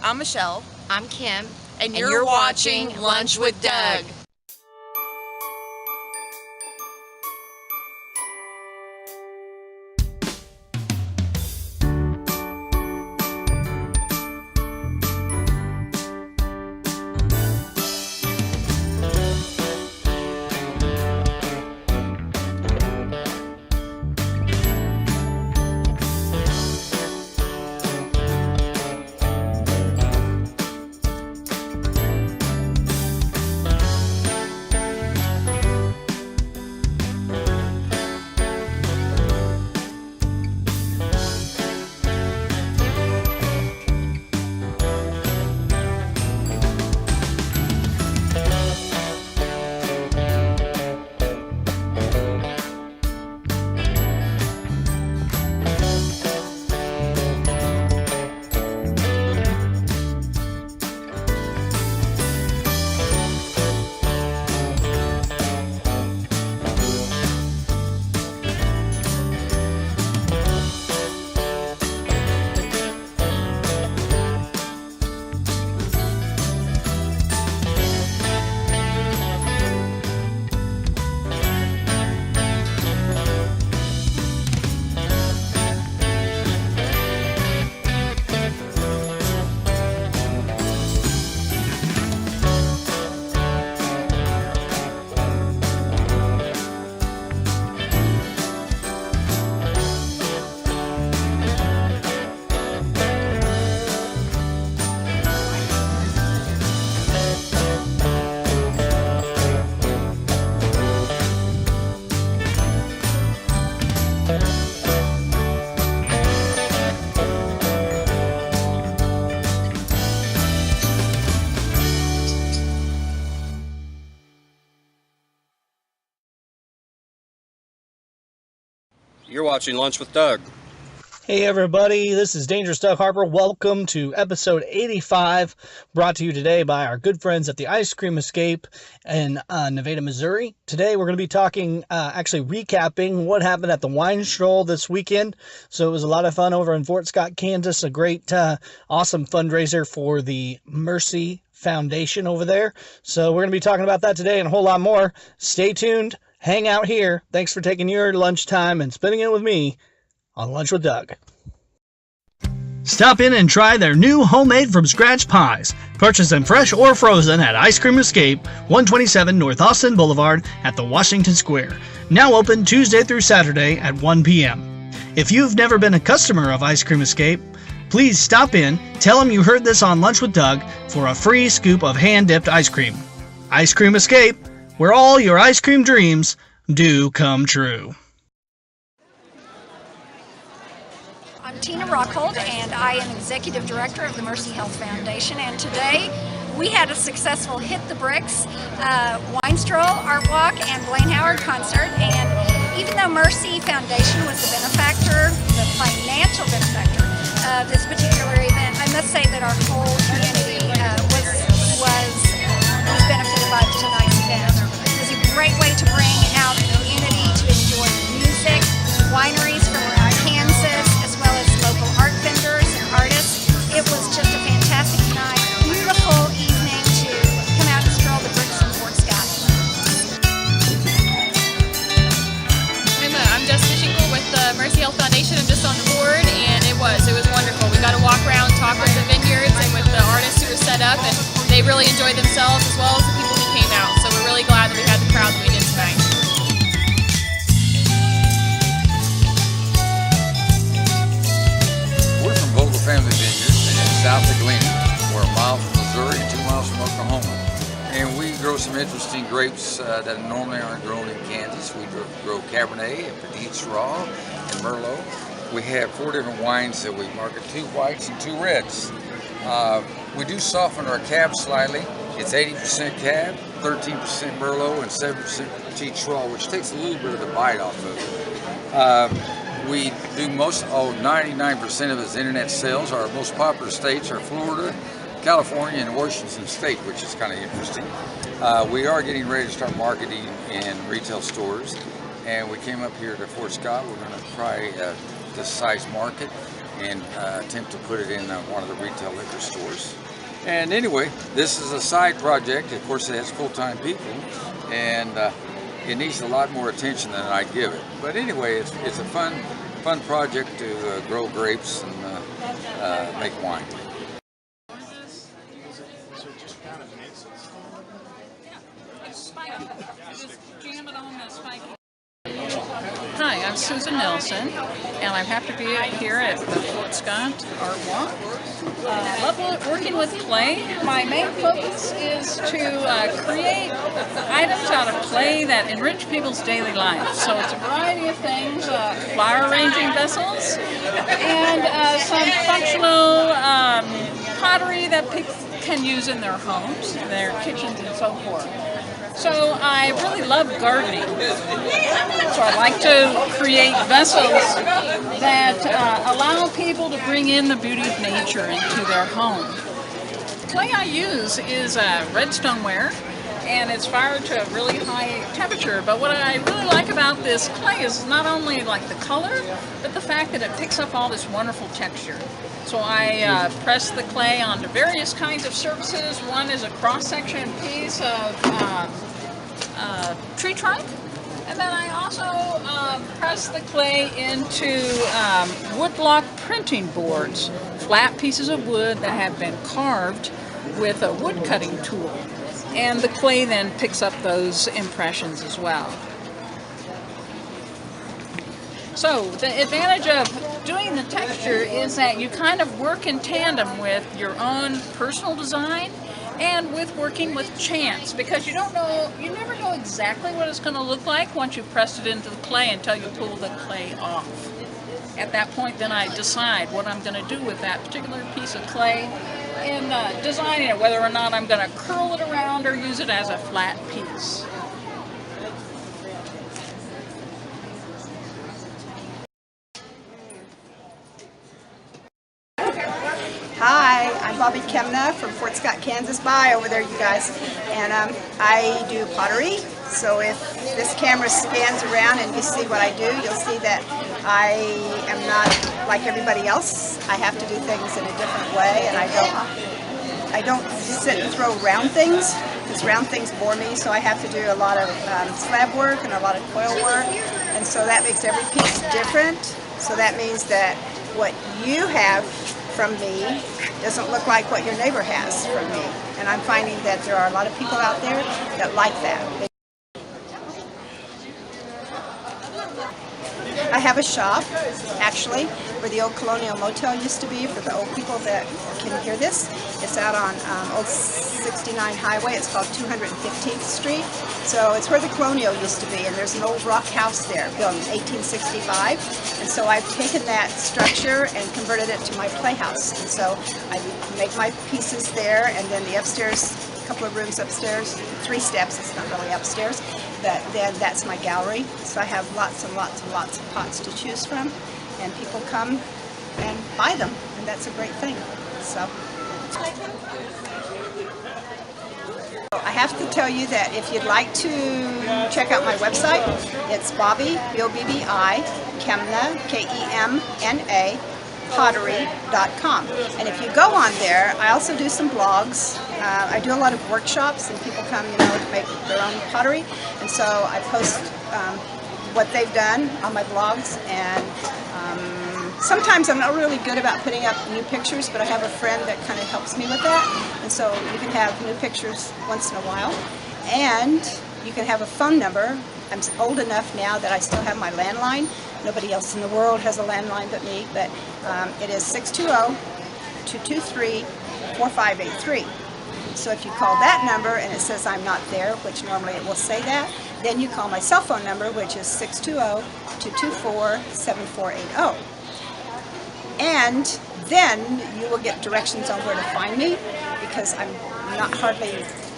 I'm Michelle. I'm Kim. And you're watching Lunch with Doug. You're watching Lunch with Doug. Hey everybody, this is Dangerous Doug Harper. Welcome to episode 85, brought to you today by our good friends at the Ice Cream Escape in Nevada, Missouri. Today we're going to be talking, recapping what happened at the wine stroll this weekend. So it was a lot of fun over in Fort Scott, Kansas, a great, awesome fundraiser for the Mercy Foundation over there. So we're going to be talking about that today and a whole lot more. Stay tuned, hang out here. Thanks for taking your lunchtime and spending it with me on Lunch with Doug. Stop in and try their new homemade from scratch pies. Purchase them fresh or frozen at Ice Cream Escape, 127 North Austin Boulevard at the Washington Square. Now open Tuesday through Saturday at 1 p.m. If you've never been a customer of Ice Cream Escape, please stop in, tell them you heard this on Lunch with Doug for a free scoop of hand-dipped ice cream. Ice Cream Escape, where all your ice cream dreams do come true. I'm Tina Rockhold, and I am Executive Director of the Mercy Health Foundation, and today we had a successful Hit the Bricks wine stroll, art walk, and Blaine Howard concert. And even though Mercy Foundation was the benefactor, the financial benefactor of this particular event, I must say that our whole community was benefited by tonight's event. It was a great way to bring out the community to enjoy music, wineries from around Kansas, as well as local art vendors and artists. It was just a fantastic night, beautiful evening to come out and stroll the bricks in Fort Scott. I'm Jessica Schinkel with the Mercy Health Foundation. I'm just on the board, and it was wonderful. We got to walk around, talk with the vineyards and with the artists who were set up, and they really enjoyed themselves as well as the people who came out. So we're really glad that we had the crowd that we did tonight. We're from Vogel Family Vineyards in south of Galena. We're a mile from Missouri and 2 miles from Oklahoma. And we grow some interesting grapes that normally aren't grown in Kansas. We grow Cabernet and Petit Syrah and Merlot. We have 4 different wines that we market, 2 whites and 2 reds. We do soften our cab slightly. It's 80% cab, 13% Merlot, and 7% Petit Syrah, which takes a little bit of the bite off of it. We do 99% of its internet sales. Our most popular states are Florida, California, and Washington State, which is kind of interesting. We are getting ready to start marketing in retail stores, and we came up here to Fort Scott. We're going to try this size market, and attempt to put it in one of the retail liquor stores. And anyway, this is a side project. Of course, it has full-time people, and it needs a lot more attention than I give it. But anyway, it's a fun project to grow grapes and make wine. Hi, I'm Susan Nelson, and I'm happy to be here at the Fort Scott Art Walk. I love working with clay. My main focus is to create items out of clay that enrich people's daily life. So it's a variety of things, flower arranging vessels, and some functional pottery that people can use in their homes, their kitchens, and so forth. So I really love gardening. So I like to create vessels that allow people to bring in the beauty of nature into their home. The clay I use is red stoneware, and it's fired to a really high temperature. But what I really like about this clay is not only like the color, but the fact that it picks up all this wonderful texture. So I press the clay onto various kinds of surfaces. One is a cross-section piece of tree trunk, and then I also press the clay into woodblock printing boards, flat pieces of wood that have been carved with a wood cutting tool, and the clay then picks up those impressions as well. So the advantage of doing the texture is that you kind of work in tandem with your own personal design and with working with chance, because you never know exactly what it's going to look like once you've pressed it into the clay until you pull the clay off. At that point, then I decide what I'm going to do with that particular piece of clay in designing it, whether or not I'm going to curl it around or use it as a flat piece. Hi, I'm Bobby Kemna from Fort Scott, Kansas. Bye over there, you guys. And I do pottery. So if this camera scans around and you see what I do, you'll see that I am not like everybody else. I have to do things in a different way, and I don't sit and throw round things, because round things bore me. So I have to do a lot of slab work and a lot of coil work, and so that makes every piece different. So that means that what you have from me doesn't look like what your neighbor has from me. And I'm finding that there are a lot of people out there that like that. I have a shop, actually, where the old Colonial Motel used to be, for the old people that can hear this. It's out on Old 69 Highway. It's called 215th Street. So it's where the Colonial used to be, and there's an old rock house there, built in 1865. And so I've taken that structure and converted it to my playhouse. And so I make my pieces there, and then the upstairs, a couple of rooms upstairs, 3 steps, it's not really upstairs, but then that's my gallery. So I have lots and lots and lots of pots to choose from, and people come and buy them, and that's a great thing. So I have to tell you that if you'd like to check out my website, it's Bobby, B-O-B-B-I, Kemna, K-E-M-N-A, pottery.com. And if you go on there, I also do some blogs. I do a lot of workshops, and people come, to make their own pottery. And so I post what they've done on my blogs, and sometimes I'm not really good about putting up new pictures, but I have a friend that kind of helps me with that. And so you can have new pictures once in a while. And you can have a phone number. I'm old enough now that I still have my landline. Nobody else in the world has a landline but me, but it is 620-223-4583. So if you call that number and it says I'm not there, which normally it will say that, then you call my cell phone number, which is 620-224-7480. And then you will get directions on where to find me, because I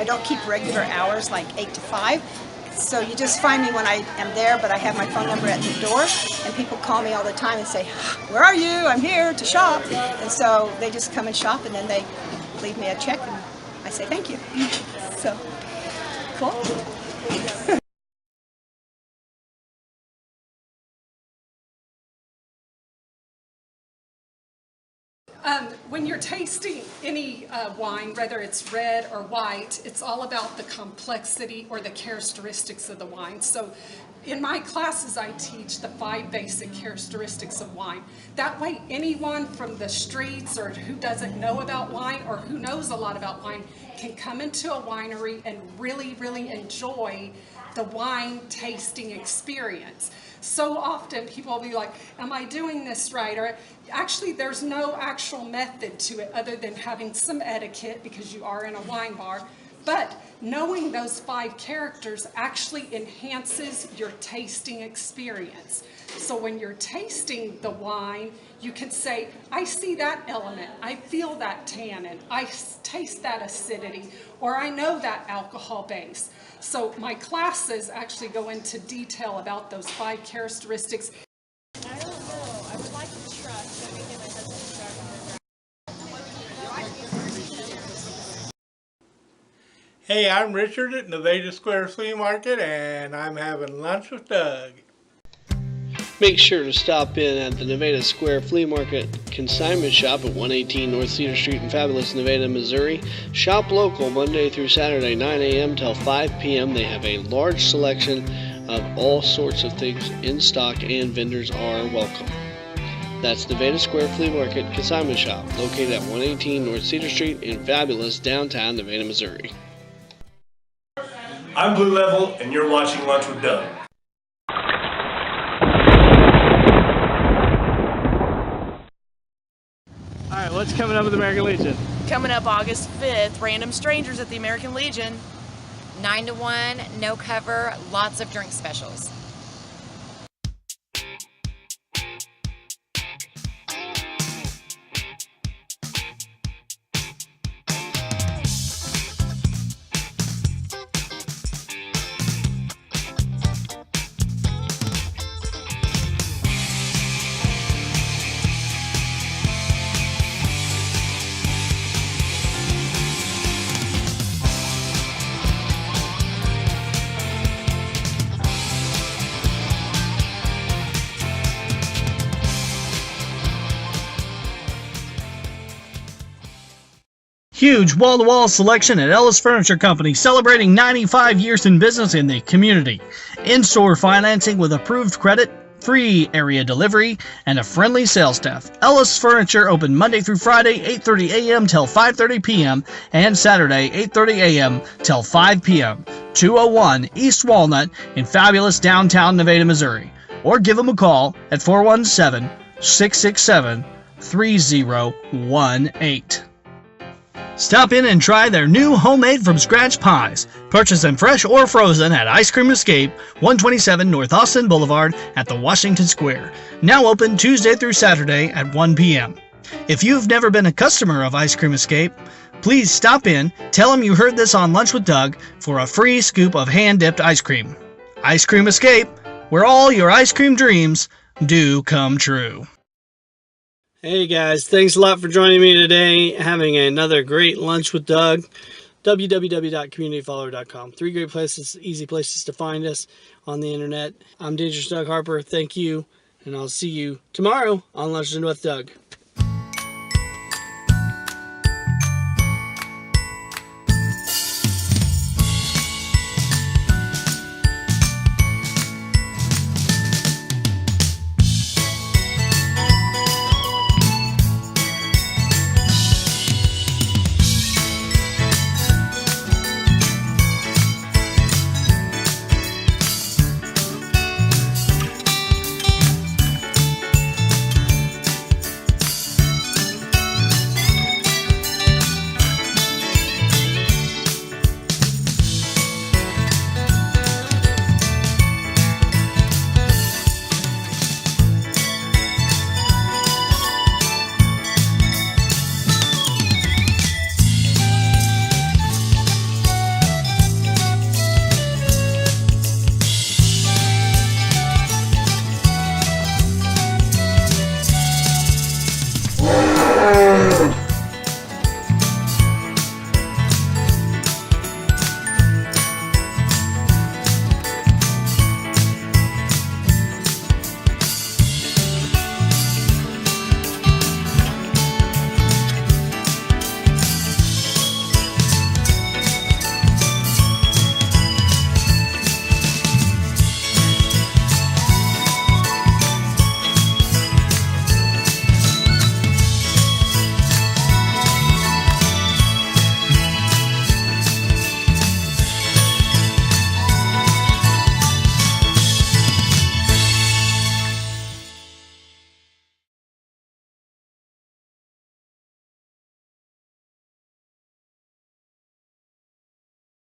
don't keep regular hours like 8 to 5. So you just find me when I am there, but I have my phone number at the door, and people call me all the time and say, "Where are you? I'm here to shop." And so they just come and shop, and then they leave me a check, and I say thank you. So, cool. When you're tasting any wine, whether it's red or white, it's all about the complexity or the characteristics of the wine. So in my classes, I teach the 5 basic characteristics of wine. That way, anyone from the streets or who doesn't know about wine or who knows a lot about wine can come into a winery and really, really enjoy the wine tasting experience. So often people will be like, am I doing this right? Or actually, there's no actual method to it other than having some etiquette because you are in a wine bar. But knowing those 5 characters actually enhances your tasting experience. So when you're tasting the wine, you can say, I see that element, I feel that tannin, I taste that acidity, or I know that alcohol base. So my classes actually go into detail about those 5 characteristics. I don't know. I would like to try. Let me get my husband to try. Hey, I'm Richard at Nevada Square Flea Market, and I'm having lunch with Doug. Make sure to stop in at the Nevada Square Flea Market Consignment Shop at 118 North Cedar Street in fabulous Nevada, Missouri. Shop local Monday through Saturday, 9 a.m. till 5 p.m. They have a large selection of all sorts of things in stock, and vendors are welcome. That's Nevada Square Flea Market Consignment Shop, located at 118 North Cedar Street in fabulous downtown Nevada, Missouri. I'm Blue Level, and you're watching Lunch with Doug. Alright, what's coming up with the American Legion? Coming up August 5th, Random Strangers at the American Legion. 9 to 1, no cover, lots of drink specials. Huge wall-to-wall selection at Ellis Furniture Company, celebrating 95 years in business in the community. In-store financing with approved credit, free area delivery, and a friendly sales staff. Ellis Furniture open Monday through Friday, 8:30 a.m. till 5:30 p.m. and Saturday, 8:30 a.m. till 5 p.m. 201 East Walnut in fabulous downtown Nevada, Missouri. Or give them a call at 417-667-3018. Stop in and try their new homemade from scratch pies. Purchase them fresh or frozen at Ice Cream Escape, 127 North Austin Boulevard at the Washington Square. Now open Tuesday through Saturday at 1 p.m. If you've never been a customer of Ice Cream Escape, please stop in, tell them you heard this on Lunch with Doug for a free scoop of hand-dipped ice cream. Ice Cream Escape, where all your ice cream dreams do come true. Hey guys, thanks a lot for joining me today, having another great lunch with Doug. www.communityfollower.com. 3 great places, easy places to find us on the internet. I'm Dangerous Doug Harper. Thank you, and I'll see you tomorrow on Lunch with Doug.